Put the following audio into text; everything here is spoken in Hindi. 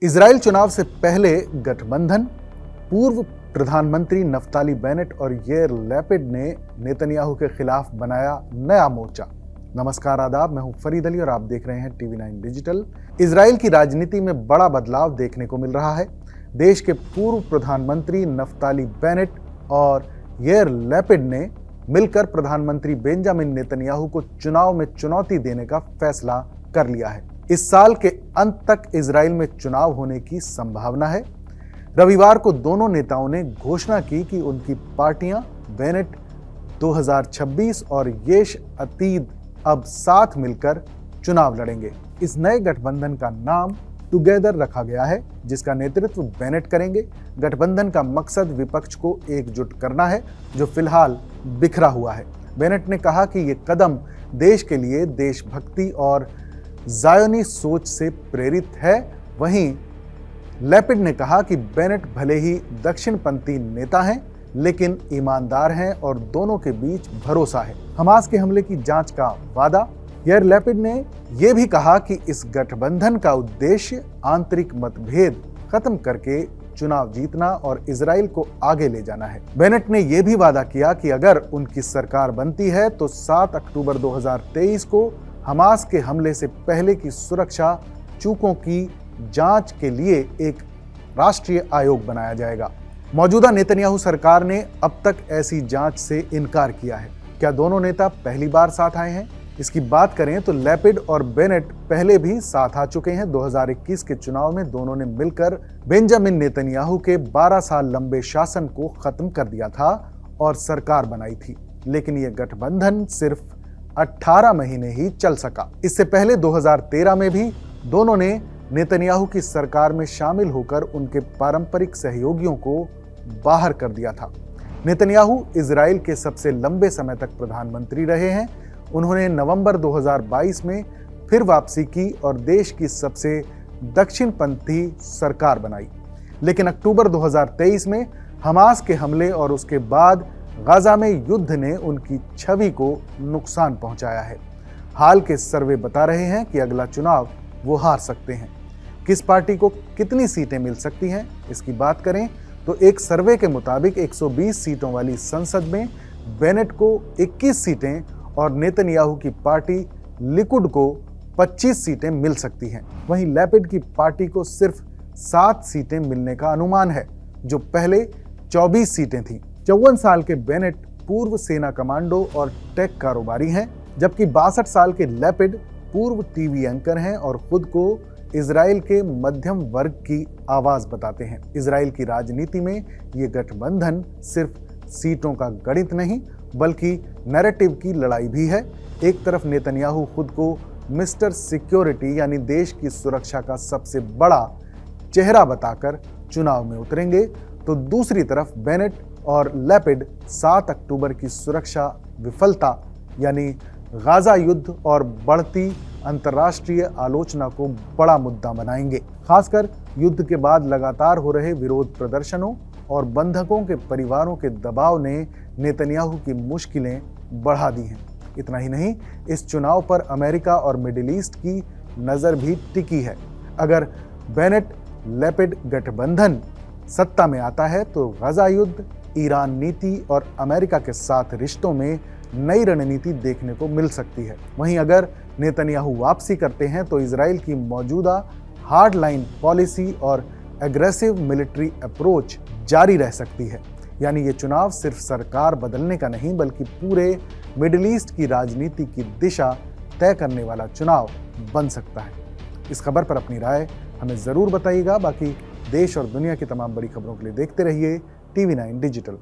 इजराइल चुनाव से पहले गठबंधन, पूर्व प्रधानमंत्री नफ्ताली बेनेट और याइर लैपिड ने नेतन्याहू के खिलाफ बनाया नया मोर्चा। नमस्कार, आदाब, मैं हूं फरीद अली और आप देख रहे हैं TV9 डिजिटल। इजराइल की राजनीति में बड़ा बदलाव देखने को मिल रहा है। देश के पूर्व प्रधानमंत्री नफ्ताली बेनेट और याइर लैपिड ने मिलकर प्रधानमंत्री बेंजामिन नेतन्याहू को चुनाव में चुनौती देने का फैसला कर लिया है। इस साल के अंत तक इजराइल में चुनाव होने की संभावना है। रविवार को दोनों नेताओं ने घोषणा की कि उनकी पार्टियां बेनेट 2026 और येश अतीद अब साथ मिलकर चुनाव लड़ेंगे। इस नए गठबंधन का नाम टुगेदर रखा गया है, जिसका नेतृत्व बेनेट करेंगे। गठबंधन का मकसद विपक्ष को एकजुट करना है, जो फिलहाल बिखरा हुआ है। बेनेट ने कहा कि ये कदम देश के लिए देशभक्ति और ज़ायोनी सोच से प्रेरित है। वहीं लैपिड ने कहा कि बेनेट भले ही दक्षिणपंथी नेता हैं, लेकिन ईमानदार हैं और दोनों के बीच भरोसा है। हमास के हमले की जांच का वादा। याइर लैपिड ने यह भी कहा कि इस गठबंधन का उद्देश्य आंतरिक मतभेद खत्म करके चुनाव जीतना और इजराइल को आगे ले जाना है। बेनेट ने यह भी वादा किया कि अगर उनकी सरकार बनती है तो 7 अक्टूबर 2023 को हमास के हमले से पहले की सुरक्षा चूकों की जांच के लिए एक राष्ट्रीय आयोग बनाया जाएगा। मौजूदा नेतन्याहू सरकार ने अब तक ऐसी जांच से इनकार किया है। क्या दोनों नेता पहली बार साथ आए हैं? इसकी बात करें तो लैपिड और बेनेट पहले भी साथ आ चुके हैं। 2021 के चुनाव में दोनों ने मिलकर बेंजामिन नेतन्याहू के 12 साल लंबे शासन को खत्म कर दिया था और सरकार बनाई थी, लेकिन यह गठबंधन सिर्फ 18 महीने ही चल सका। इससे पहले 2013 में भी दोनों ने नेतन्याहू की सरकार में शामिल होकर उनके पारंपरिक सहयोगियों को बाहर कर दिया था। नेतन्याहू इजराइल के सबसे लंबे समय तक प्रधानमंत्री रहे हैं। उन्होंने नवंबर 2022 में फिर वापसी की और देश की सबसे दक्षिणपंथी सरकार बनाई, लेकिन अक्टूबर 2023 में हमास के हमले और उसके बाद गाजा में युद्ध ने उनकी छवि को नुकसान पहुंचाया है। हाल के सर्वे बता रहे हैं कि अगला चुनाव वो हार सकते हैं। किस पार्टी को कितनी सीटें मिल सकती हैं, इसकी बात करें तो एक सर्वे के मुताबिक 120 सीटों वाली संसद में बेनेट को 21 सीटें और नेतन्याहू की पार्टी लिकुड को 25 सीटें मिल सकती हैं। वहीं लैपिड की पार्टी को सिर्फ 7 सीटें मिलने का अनुमान है, जो पहले 24 सीटें थीं। 54 साल के बेनेट पूर्व सेना कमांडो और टेक कारोबारी हैं, जबकि 62 साल के लैपिड पूर्व टीवी एंकर हैं और खुद को इजराइल के मध्यम वर्ग की आवाज बताते हैं। इजराइल की राजनीति में ये गठबंधन सिर्फ सीटों का गणित नहीं, बल्कि नैरेटिव की लड़ाई भी है। एक तरफ नेतन्याहू खुद को मिस्टर सिक्योरिटी यानी देश की सुरक्षा का सबसे बड़ा चेहरा बताकर चुनाव में उतरेंगे, तो दूसरी तरफ बेनेट और लैपिड 7 अक्टूबर की सुरक्षा विफलता यानी गाजा युद्ध और बढ़ती अंतर्राष्ट्रीय आलोचना को बड़ा मुद्दा बनाएंगे। खासकर युद्ध के बाद लगातार हो रहे विरोध प्रदर्शनों और बंधकों के परिवारों के दबाव ने नेतन्याहू की मुश्किलें बढ़ा दी हैं। इतना ही नहीं, इस चुनाव पर अमेरिका और मिडिल ईस्ट की नज़र भी टिकी है। अगर बेनेट लैपिड गठबंधन सत्ता में आता है तो गाजा युद्ध, ईरान नीति और अमेरिका के साथ रिश्तों में नई रणनीति देखने को मिल सकती है। वहीं अगर नेतन्याहू वापसी करते हैं तो इजराइल की मौजूदा हार्ड लाइन पॉलिसी और एग्रेसिव मिलिट्री अप्रोच जारी रह सकती है। यानी ये चुनाव सिर्फ सरकार बदलने का नहीं, बल्कि पूरे मिडिल ईस्ट की राजनीति की दिशा तय करने वाला चुनाव बन सकता है। इस खबर पर अपनी राय हमें ज़रूर बताइएगा। बाकी देश और दुनिया की तमाम बड़ी खबरों के लिए देखते रहिए TV9 डिजिटल।